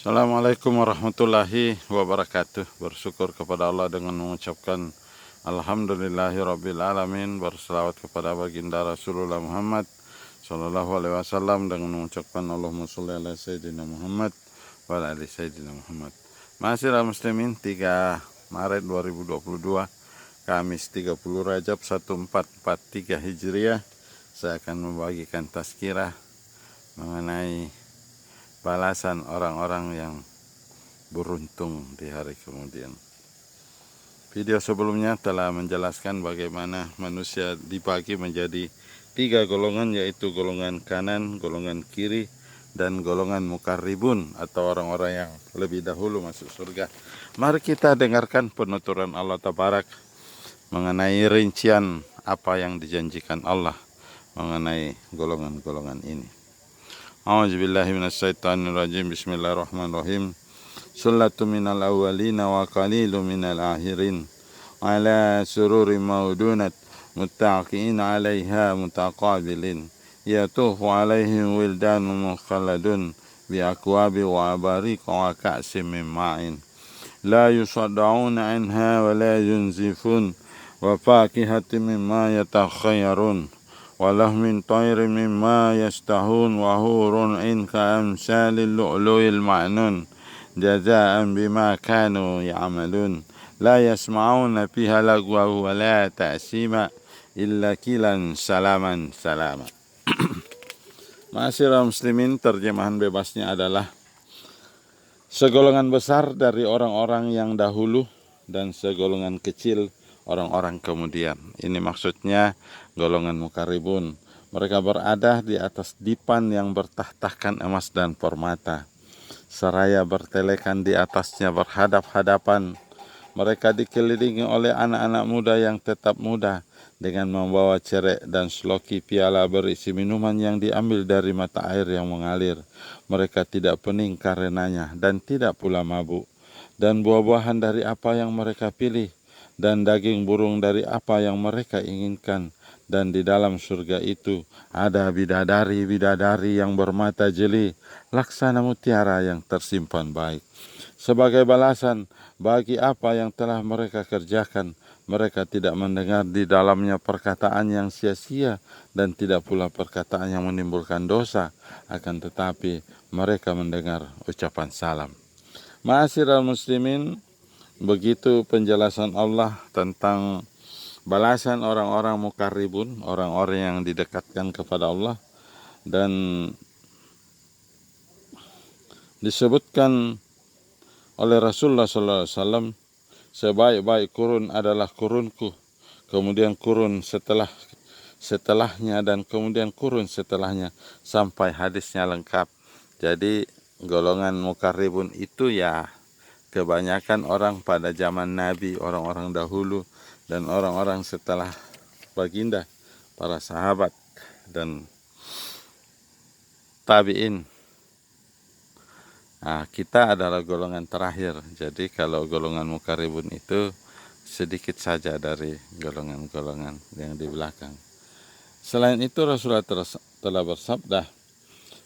Assalamualaikum warahmatullahi wabarakatuh. Bersyukur kepada Allah dengan mengucapkan Alhamdulillahirrabbilalamin. Berselawat kepada baginda Rasulullah Muhammad Sallallahu Alaihi Wasallam dengan mengucapkan Allahumma sholli ala Sayyidina Muhammad wa ala ali Sayyidina Muhammad. Ma'asyiral muslimin, 3 Maret 2022, Kamis 30 Rajab 1443 Hijriah. Saya akan membagikan tazkirah mengenai balasan orang-orang yang beruntung di hari kemudian. Video sebelumnya telah menjelaskan bagaimana manusia dibagi menjadi 3 golongan, yaitu golongan kanan, golongan kiri, dan golongan mukarribun atau orang-orang yang lebih dahulu masuk surga. Mari kita dengarkan penuturan Allah Tabarak mengenai rincian apa yang dijanjikan Allah mengenai golongan-golongan ini. A'udzubillahi minasyaitonirrajim. Bismillahirrahmanirrahim. Sullatu minal awwalina wa qalilun minal akhirin. Ala sururin maudunat muttaqin 'alaiha mutaqabilin. Yatufu 'alaihim wildanun mukhalladun bi akwabi wa abariq wa ka'sin min ma'in. La yusaddauna 'anha wa la yunzifun wa fakihatin mimma yatakhayyarun. Walah min tayrin mimma yastahun wa hurun in ka amsalil lu'lu'il ma'nun jazaan bima kanu ya'malun la yasma'una fiha lagwa wa la ta'sima illa kilan salaman salama. Ma'asyiral muslimin, terjemahan bebasnya adalah segolongan besar dari orang-orang yang dahulu dan segolongan kecil orang-orang kemudian. Ini maksudnya golongan mukarribun. Mereka berada di atas dipan yang bertahtakan emas dan permata. Seraya bertelekan di atasnya berhadap-hadapan. Mereka dikelilingi oleh anak-anak muda yang tetap muda dengan membawa cerek dan seloki piala berisi minuman yang diambil dari mata air yang mengalir. Mereka tidak pening karenanya dan tidak pula mabuk. Dan buah-buahan dari apa yang mereka pilih, dan daging burung dari apa yang mereka inginkan. Dan di dalam surga itu ada bidadari-bidadari yang bermata jeli, laksana mutiara yang tersimpan baik. Sebagai balasan bagi apa yang telah mereka kerjakan, mereka tidak mendengar di dalamnya perkataan yang sia-sia dan tidak pula perkataan yang menimbulkan dosa, akan tetapi mereka mendengar ucapan salam. Ma'asyiral muslimin, begitu penjelasan Allah tentang balasan orang-orang mukarribun, orang-orang yang didekatkan kepada Allah. Dan disebutkan oleh Rasulullah SAW, sebaik-baik kurun adalah kurunku, kemudian kurun setelahnya, dan kemudian kurun setelahnya, sampai hadisnya lengkap. Jadi golongan mukarribun itu ya kebanyakan orang pada zaman Nabi, orang-orang dahulu, dan orang-orang setelah baginda, para sahabat dan tabi'in. Nah, kita adalah golongan terakhir. Jadi kalau golongan mukarribun itu sedikit saja dari golongan-golongan yang di belakang. Selain itu, Rasulullah telah bersabda,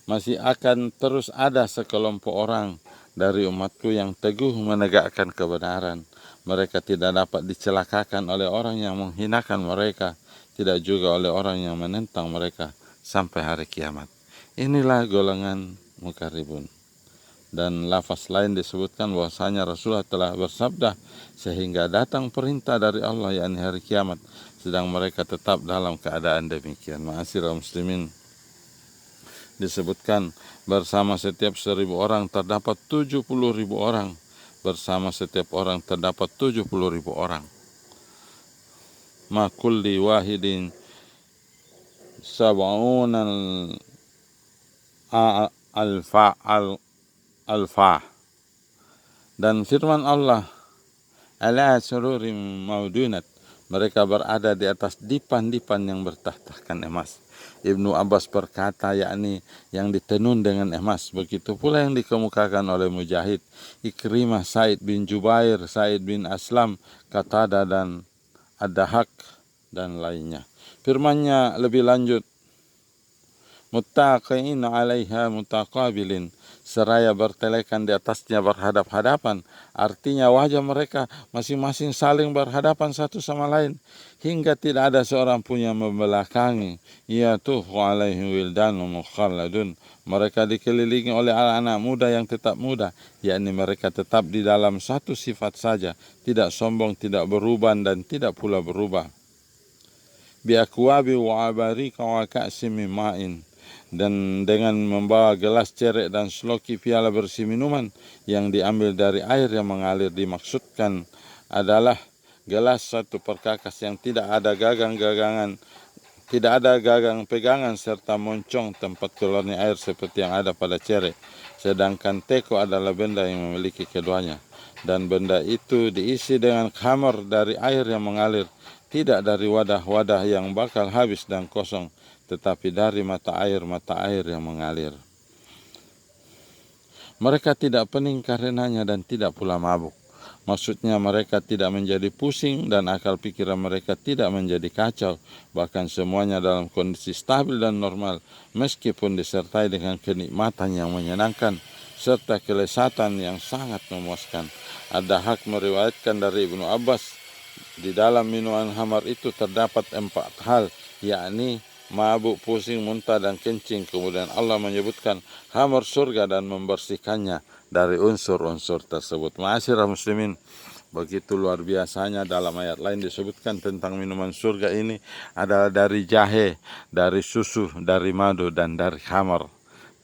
masih akan terus ada sekelompok orang dari umatku yang teguh menegakkan kebenaran. Mereka tidak dapat dicelakakan oleh orang yang menghinakan mereka, tidak juga oleh orang yang menentang mereka sampai hari kiamat. Inilah golongan mukarribun. Dan lafaz lain disebutkan bahwasanya Rasulullah telah bersabda, sehingga datang perintah dari Allah, yakni hari kiamat, sedang mereka tetap dalam keadaan demikian. Ma'asyiral muslimin, disebutkan bersama setiap 1.000 orang terdapat 70.000 orang. Bersama setiap orang terdapat 70.000 orang. Ma kulli wahidin sab'unal alfa. Dan firman Allah, ala sururim maudunat, mereka berada di atas dipan-dipan yang bertahtakan emas. Ibnu Abbas berkata, yakni yang ditenun dengan emas. Begitu pula yang dikemukakan oleh Mujahid, Ikrimah, Said bin Jubair, Said bin Aslam, Qatada dan Ad-Dahak dan lainnya. Firman-Nya lebih lanjut, muttaqin 'alaiha mutaqabilin, seraya bertelekan di atasnya berhadap-hadapan. Artinya wajah mereka masing-masing saling berhadapan satu sama lain, hingga tidak ada seorang pun yang membelakangi. Yatufu 'alaihim wildanun mukhalladun, mereka dikelilingi oleh anak-anak muda yang tetap muda, yakni mereka tetap di dalam satu sifat saja, tidak sombong, tidak berubah, dan tidak pula berubah. Biakwabi wa abarika wa ka'sim min ma'in, dan dengan membawa gelas cerek dan seloki piala bersih minuman yang diambil dari air yang mengalir. Dimaksudkan adalah gelas satu perkakas yang tidak ada gagang pegangan serta moncong tempat keluarnya air seperti yang ada pada cerek. Sedangkan teko adalah benda yang memiliki keduanya, dan benda itu diisi dengan khamar dari air yang mengalir, tidak dari wadah-wadah yang bakal habis dan kosong, tetapi dari mata air yang mengalir. Mereka tidak pening karenanya dan tidak pula mabuk. Maksudnya mereka tidak menjadi pusing dan akal pikiran mereka tidak menjadi kacau. Bahkan semuanya dalam kondisi stabil dan normal, meskipun disertai dengan kenikmatan yang menyenangkan serta kelesatan yang sangat memuaskan. Ada hak meriwayatkan dari Ibnu Abbas, di dalam minuman khamar itu terdapat 4 hal, yakni mabuk, pusing, muntah, dan kencing. Kemudian Allah menyebutkan khamar surga dan membersihkannya dari unsur-unsur tersebut. Ma'asyiral muslimin, begitu luar biasanya dalam ayat lain disebutkan tentang minuman surga ini adalah dari jahe, dari susu, dari madu, dan dari khamar.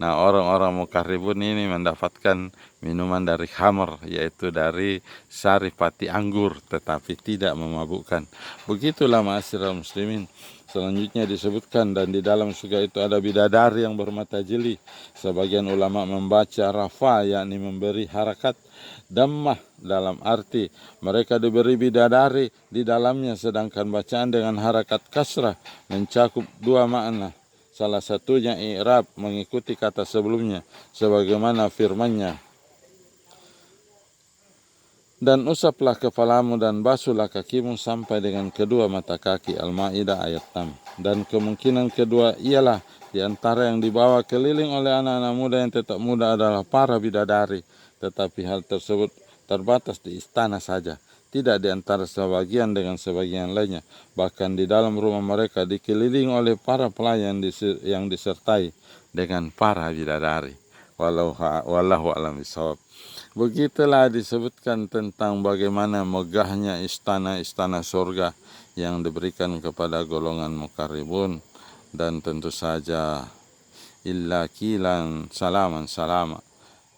Nah, orang-orang mukarribun ini mendapatkan minuman dari khamar, yaitu dari sari pati anggur, tetapi tidak memabukkan. Begitulah ma'asyiral muslimin. Selanjutnya disebutkan, dan di dalam surga itu ada bidadari yang bermata jeli. Sebagian ulama membaca rafa, yakni memberi harakat, dammah dalam arti mereka diberi bidadari di dalamnya, sedangkan bacaan dengan harakat kasrah mencakup 2 makna. Salah satunya i'rab, mengikuti kata sebelumnya, sebagaimana firman-Nya, dan usaplah kepalamu dan basuhlah kakimu sampai dengan kedua mata kaki. Al-Maidah ayat 6. Dan kemungkinan kedua ialah di antara yang dibawa keliling oleh anak-anak muda yang tetap muda adalah para bidadari, tetapi hal tersebut terbatas di istana saja, tidak di antara sebagian dengan sebagian lainnya. Bahkan di dalam rumah mereka dikelilingi oleh para pelayan yang disertai dengan para bidadari. Wallahu a'lam bishawab. Begitulah disebutkan tentang bagaimana megahnya istana-istana surga yang diberikan kepada golongan mukarribun, dan tentu saja illa kilan salaman salama,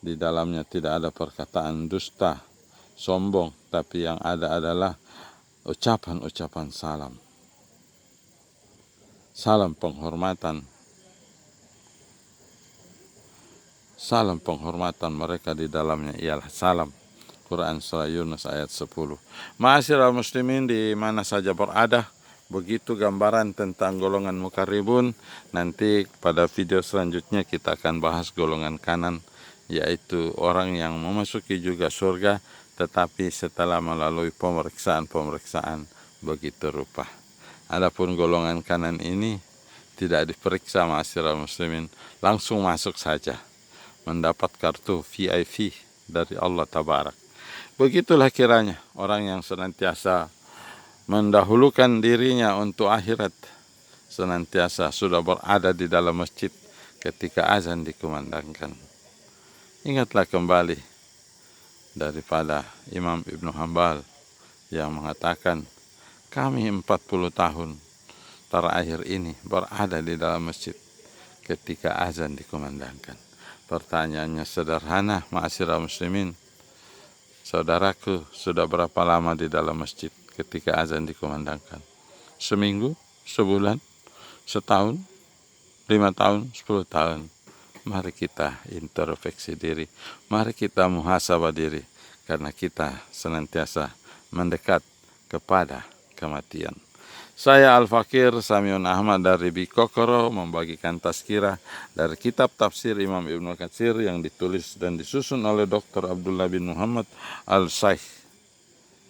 di dalamnya tidak ada perkataan dusta, sombong, tapi yang ada adalah ucapan-ucapan salam. Salam penghormatan. Salam penghormatan mereka di dalamnya ialah salam. Quran Surah Yunus ayat 10. Ma'asyiral muslimin di mana saja berada, begitu gambaran tentang golongan mukarribun. Nanti pada video selanjutnya kita akan bahas golongan kanan, yaitu orang yang memasuki juga surga, tetapi setelah melalui pemeriksaan begitu rupa. Adapun golongan kanan ini tidak diperiksa, ma'asyiral muslimin, langsung masuk saja, mendapat kartu VIP dari Allah Tabarak. Begitulah kiranya orang yang senantiasa mendahulukan dirinya untuk akhirat, senantiasa sudah berada di dalam masjid ketika azan dikumandangkan. Ingatlah kembali daripada Imam Ibnu Hanbal yang mengatakan, kami 40 tahun terakhir ini berada di dalam masjid ketika azan dikumandangkan. Pertanyaannya sederhana, ma'asyiral muslimin. Saudaraku, sudah berapa lama di dalam masjid ketika azan dikumandangkan? Seminggu? Sebulan? Setahun? 5 tahun? 10 tahun? Mari kita introspeksi diri. Mari kita muhasabah diri, karena kita senantiasa mendekat kepada kematian. Saya Al-Fakir Samiun Ahmad dari Bikokoro membagikan tazkirah dari kitab tafsir Imam Ibnu Katsir yang ditulis dan disusun oleh Dr. Abdullah bin Muhammad Al-Syaikh.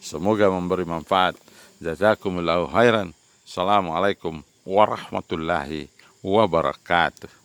Semoga memberi manfaat. Jazakumullahu khairan. Assalamualaikum warahmatullahi wabarakatuh.